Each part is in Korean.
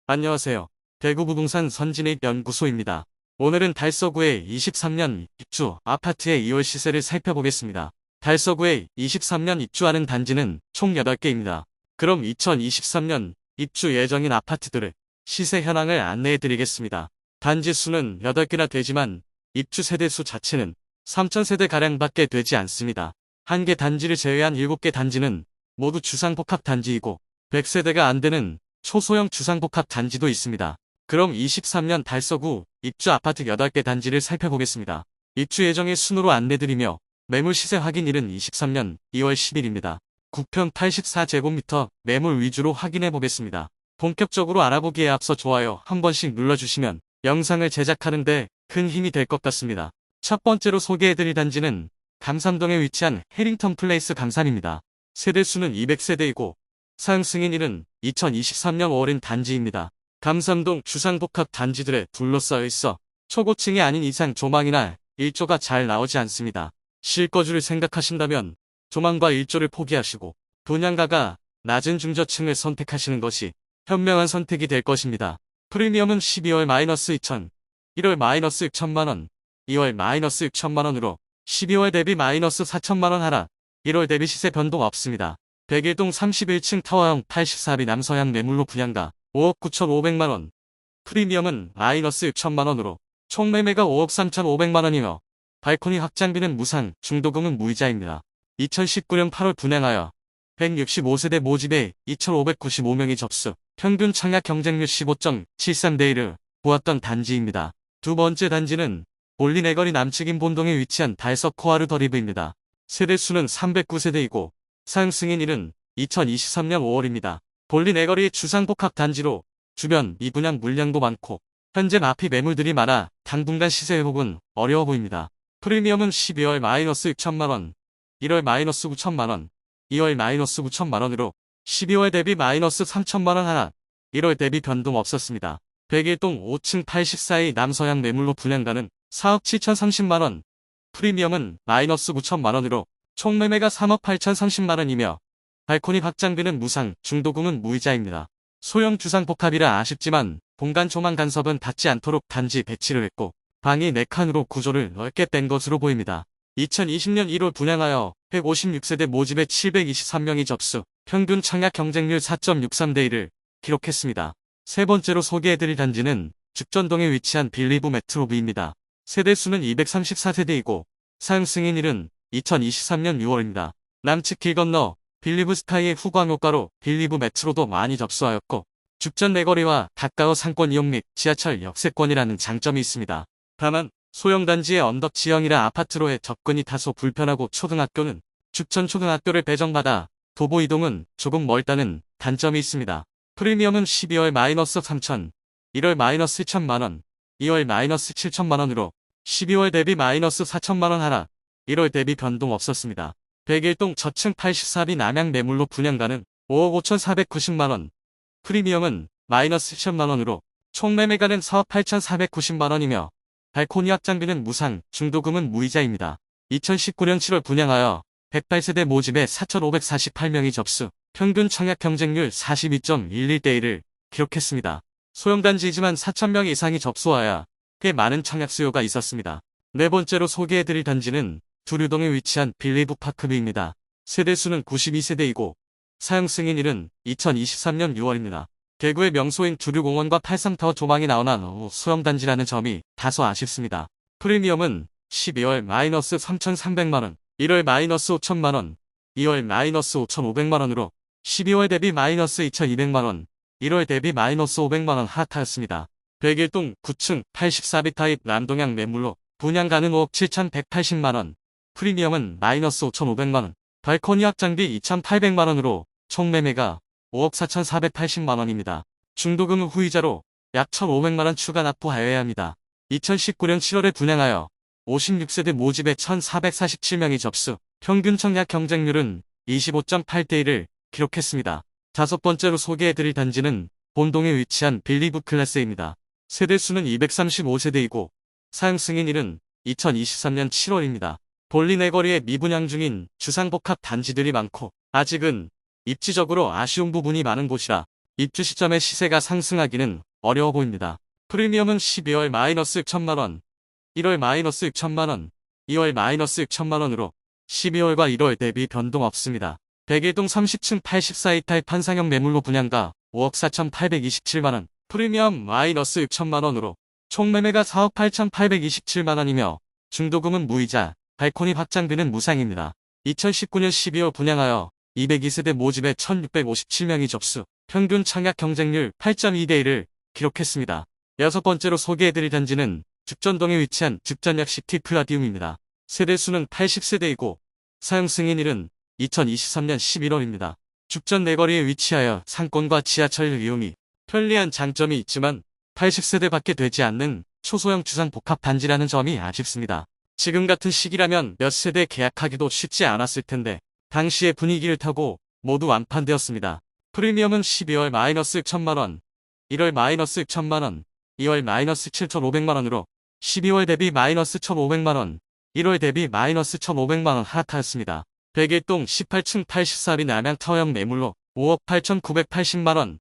안녕하세요. 대구부동산 선진입 연구소입니다. 오늘은 달서구의 23년 입주 아파트의 2월 시세를 살펴보겠습니다. 달서구에 23년 입주하는 단지는 총 8개입니다. 그럼 2023년 입주 예정인 아파트들의 시세 현황을 안내해 드리겠습니다. 단지 수는 8개나 되지만 입주 세대수 자체는 3,000세대가량밖에 되지 않습니다. 한 개 단지를 제외한 7개 단지는 모두 주상복합 단지이고 100세대가 안 되는 초소형 주상복합 단지도 있습니다. 그럼 23년 달서구 입주 아파트 8개 단지를 살펴보겠습니다. 입주 예정의 순으로 안내드리며 매물 시세 확인일은 23년 2월 10일입니다. 9평 84제곱미터 매물 위주로 확인해 보겠습니다. 본격적으로 알아보기에 앞서 좋아요 한 번씩 눌러주시면 영상을 제작하는데 큰 힘이 될 것 같습니다. 첫 번째로 소개해드릴 단지는 감삼동에 위치한 해링턴 플레이스 감삼입니다. 세대수는 200세대이고 사용 승인일은 2023년 5월인 단지입니다. 감삼동 주상복합 단지들에 둘러싸여 있어 초고층이 아닌 이상 조망이나 일조가 잘 나오지 않습니다. 실거주를 생각하신다면 조망과 일조를 포기하시고 분양가가 낮은 중저층을 선택하시는 것이 현명한 선택이 될 것입니다. 프리미엄은 12월 -2,000, 1월 -6,000만원, 2월 -6,000만원으로 12월 대비 -4,000만원 하락, 1월 대비 시세 변동 없습니다. 101동 31층 타워형 84비 남서향 매물로 분양가 5억 9,500만원, 프리미엄은 -6,000만원으로 총 매매가 5억 3,500만원이며 발코니 확장비는 무상, 중도금은 무이자입니다. 2019년 8월 분양하여 165세대 모집에 2,595명이 접수, 평균 청약 경쟁률 15.73대1을 보았던 단지입니다. 두 번째 단지는 볼리네거리 남측인 본동에 위치한 달서 코아르 더리브입니다. 세대수는 309세대이고 사용 승인일은 2023년 5월입니다. 볼리네거리 주상복합 단지로 주변 미분양 물량도 많고 현재 마피 매물들이 많아 당분간 시세 회복은 어려워 보입니다. 프리미엄은 12월 -6,000만원, 1월 -9,000만원, 2월 -9,000만원으로 12월 대비 -3,000만원 하락, 1월 대비 변동 없었습니다. 101동 5층 84의 남서향 매물로 분양가는 4억 7,030만원, 프리미엄은 -9,000만원으로 총 매매가 3억 8,030만원이며 발코니 확장비는 무상, 중도금은 무이자입니다. 소형 주상복합이라 아쉽지만 공간 조망 간섭은 닿지 않도록 단지 배치를 했고 방이 4칸으로 구조를 넓게 뺀 것으로 보입니다. 2020년 1월 분양하여 156세대 모집에 723명이 접수, 평균 청약 경쟁률 4.63대1을 기록했습니다. 세 번째로 소개해드릴 단지는 죽전동에 위치한 빌리브 메트로브입니다. 세대수는 234세대이고 사용 승인일은 2023년 6월입니다. 남측 길 건너 빌리브 스카이의 후광 효과로 빌리브 메트로도 많이 접수하였고 죽전 내거리와 가까워 상권 이용 및 지하철 역세권이라는 장점이 있습니다. 다만 소형 단지의 언덕 지형이라 아파트로의 접근이 다소 불편하고 초등학교는 죽전 초등학교를 배정받아 도보 이동은 조금 멀다는 단점이 있습니다. 프리미엄은 12월 -3,000, 1월 -1,000만원, 2월 -7,000만원으로 12월 대비 -4,000만원 하락, 1월 대비 변동 없었습니다. 101동 저층 84비 남향 매물로 분양가는 5억 5,490만원, 프리미엄은 -1,000만원으로 총 매매가는 4억 8,490만원이며 발코니 확장비는 무상, 중도금은 무이자입니다. 2019년 7월 분양하여 108세대 모집에 4,548명이 접수, 평균 청약 경쟁률 42.11대1을 기록했습니다. 소형단지이지만 4,000명 이상이 접수하여 꽤 많은 청약 수요가 있었습니다. 네 번째로 소개해드릴 단지는 두류동에 위치한 빌리브 파크뷰입니다. 세대수는 92세대이고 사용 승인일은 2023년 6월입니다. 대구의 명소인 두류공원과 팔삼타워 조망이 나오나 소형단지라는 점이 다소 아쉽습니다. 프리미엄은 12월 -3,300만원, 1월 -5,000만원, 2월 -5,500만원으로 12월 대비 -2,200만원, 1월 대비 -500만원 하락하였습니다. 101동 9층 84비 타입 남동향 매물로 분양가는 5억 7,180만원, 프리미엄은 -5,500만원, 발코니 확장비 2,800만원으로 총 매매가 5억 4,480만원입니다. 중도금은 후이자로 약 1,500만원 추가 납부하여야 합니다. 2019년 7월에 분양하여 56세대 모집에 1,447명이 접수, 평균 청약 경쟁률은 25.8대1을 기록했습니다. 다섯 번째로 소개해드릴 단지는 본동에 위치한 빌리브 클래스입니다. 세대수는 235세대이고 사용 승인일은 2023년 7월입니다. 볼리네거리에 미분양 중인 주상복합 단지들이 많고 아직은 입지적으로 아쉬운 부분이 많은 곳이라 입주 시점에 시세가 상승하기는 어려워 보입니다. 프리미엄은 12월 마이너스 6천만원, 1월 마이너스 6천만원, 2월 마이너스 6천만원으로 12월과 1월 대비 변동 없습니다. 백일동 30층 84이탈 판상형 매물로 분양가 5억 4,827만원, 프리미엄 마이너스 6천만원으로 총 매매가 4억 8,827만원이며 중도금은 무이자, 발코니 확장비는 무상입니다. 2019년 12월 분양하여 202세대 모집에 1,657명이 접수, 평균 청약 경쟁률 8.2대 1을 기록했습니다. 여섯 번째로 소개해드릴 단지는 죽전동에 위치한 죽전역 시티 플라디움입니다. 세대수는 80세대이고 사용 승인일은 2023년 11월입니다. 죽전 내거리에 위치하여 상권과 지하철 이용이 편리한 장점이 있지만 80세대밖에 되지 않는 초소형 주상복합 단지라는 점이 아쉽습니다. 지금 같은 시기라면 몇 세대 계약하기도 쉽지 않았을 텐데 당시의 분위기를 타고 모두 완판되었습니다. 프리미엄은 12월 마이너스 6천만원, 1월 마이너스 6천만원, 2월 마이너스 7,500만원으로 12월 대비 마이너스 1,500만원, 1월 대비 마이너스 1,500만원 하락하였습니다. 백일동 18층 84리 남양타워형 매물로 5억 8,980만원,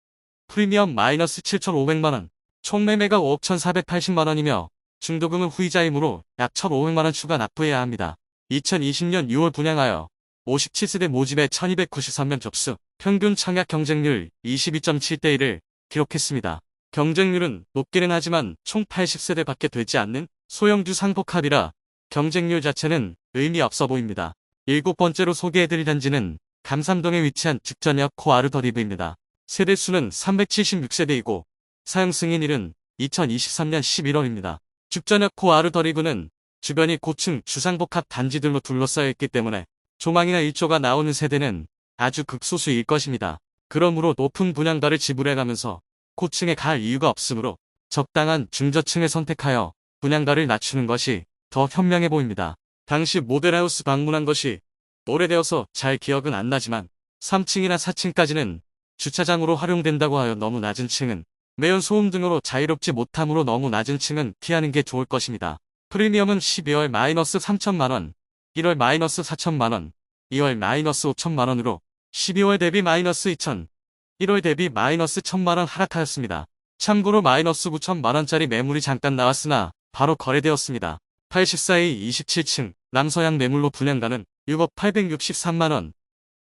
프리미엄 마이너스 7,500만원, 총 매매가 5억 1,480만원이며 중도금은 후이자이므로 약 1,500만원 추가 납부해야 합니다. 2020년 6월 분양하여 57세대 모집에 1,293명 접수, 평균 청약 경쟁률 22.7대 1을 기록했습니다. 경쟁률은 높기는 하지만 총 80세대밖에 되지 않는 소형주 상복합이라 경쟁률 자체는 의미 없어 보입니다. 일곱 번째로 소개해드릴 단지는 감삼동에 위치한 죽전역 코아르더리브입니다. 세대수는 376세대이고 사용 승인일은 2023년 11월입니다. 죽전역 코아르더리브는 주변이 고층 주상복합 단지들로 둘러싸여 있기 때문에 조망이나 일조가 나오는 세대는 아주 극소수일 것입니다. 그러므로 높은 분양가를 지불해가면서 고층에 갈 이유가 없으므로 적당한 중저층을 선택하여 분양가를 낮추는 것이 더 현명해 보입니다. 당시 모델하우스 방문한 것이 오래되어서 잘 기억은 안 나지만 3층이나 4층까지는 주차장으로 활용된다고 하여 너무 낮은 층은 매연 소음 등으로 자유롭지 못하므로 너무 낮은 층은 피하는 게 좋을 것입니다. 프리미엄은 12월 마이너스 3천만원, 1월 마이너스 4천만원, 2월 마이너스 5천만원으로 12월 대비 마이너스 2천, 1월 대비 마이너스 1천만원 하락하였습니다. 참고로 마이너스 9천만원짜리 매물이 잠깐 나왔으나 바로 거래되었습니다. 84의 27층 남서양 매물로 분양가는 6억 863만원,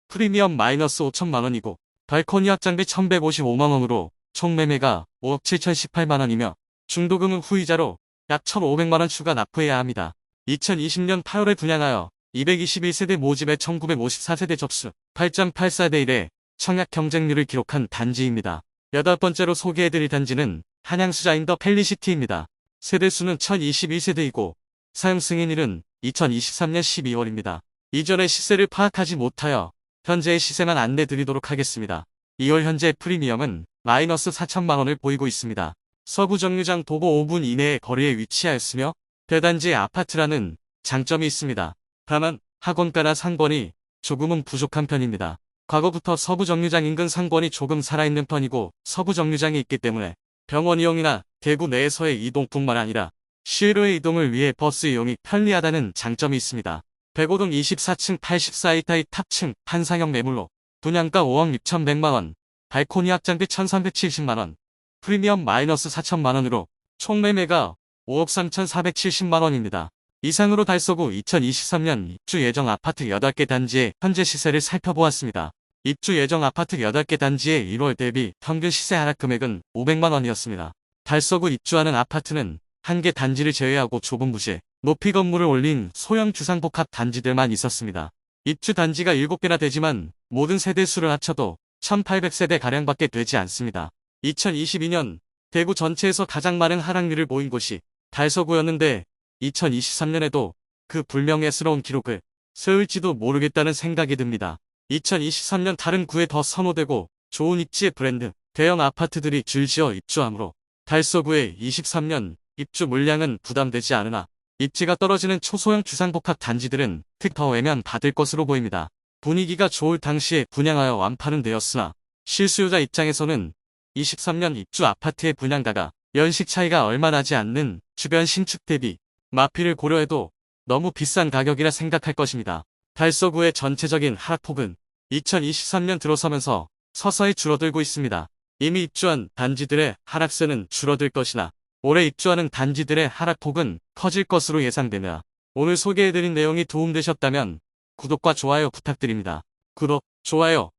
프리미엄 마이너스 5천만원이고 발코니 확장비 1155만원으로 총 매매가 5억 7018만원이며 중도금은 후이자로 약 1500만원 추가 납부해야 합니다. 2020년 8월에 분양하여 221세대 모집에 1954세대 접수, 8.84대 1의 청약 경쟁률을 기록한 단지입니다. 여덟 번째로 소개해드릴 단지는 한양수자인 더 펠리시티입니다. 세대수는 1021세대이고 사용 승인일은 2023년 12월입니다. 이전의 시세를 파악하지 못하여 현재의 시세만 안내드리도록 하겠습니다. 2월 현재 프리미엄은 마이너스 4천만원을 보이고 있습니다. 서부 정류장 도보 5분 이내의 거리에 위치하였으며 대단지 아파트라는 장점이 있습니다. 다만 학원가나 상권이 조금은 부족한 편입니다. 과거부터 서부 정류장 인근 상권이 조금 살아있는 편이고 서부 정류장이 있기 때문에 병원 이용이나 대구 내에서의 이동뿐만 아니라 실외 이동을 위해 버스 이용이 편리하다는 장점이 있습니다. 백오동 24층 84이타의 탑층 판상형 매물로 분양가 5억 6,100만원, 발코니 확장비 1,370만원, 프리미엄 마이너스 4천만원으로 총 매매가 5억 3,470만원입니다. 이상으로 달서구 2023년 입주 예정 아파트 8개 단지의 현재 시세를 살펴보았습니다. 입주 예정 아파트 8개 단지의 1월 대비 평균 시세 하락 금액은 500만원이었습니다. 달서구 입주하는 아파트는 한 개 단지를 제외하고 좁은 부지에 높이 건물을 올린 소형 주상복합 단지들만 있었습니다. 입주 단지가 7개나 되지만 모든 세대수를 합쳐도 1800세대가량밖에 되지 않습니다. 2022년 대구 전체에서 가장 많은 하락률을 보인 곳이 달서구였는데 2023년에도 그 불명예스러운 기록을 세울지도 모르겠다는 생각이 듭니다. 2023년 다른 구에 더 선호되고 좋은 입지의 브랜드, 대형 아파트들이 줄지어 입주하므로 달서구의 23년 입주 물량은 부담되지 않으나 입지가 떨어지는 초소형 주상복합 단지들은 더 외면 받을 것으로 보입니다. 분위기가 좋을 당시에 분양하여 완판은 되었으나 실수요자 입장에서는 23년 입주 아파트의 분양가가 연식 차이가 얼마 나지 않는 주변 신축 대비 마피를 고려해도 너무 비싼 가격이라 생각할 것입니다. 달서구의 전체적인 하락폭은 2023년 들어서면서 서서히 줄어들고 있습니다. 이미 입주한 단지들의 하락세는 줄어들 것이나 올해 입주하는 단지들의 하락폭은 커질 것으로 예상되며 오늘 소개해드린 내용이 도움되셨다면 구독과 좋아요 부탁드립니다. 구독, 좋아요,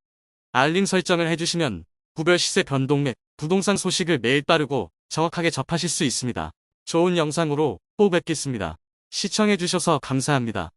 알림 설정을 해주시면 구별 시세 변동 및 부동산 소식을 매일 빠르고 정확하게 접하실 수 있습니다. 좋은 영상으로 또 뵙겠습니다. 시청해주셔서 감사합니다.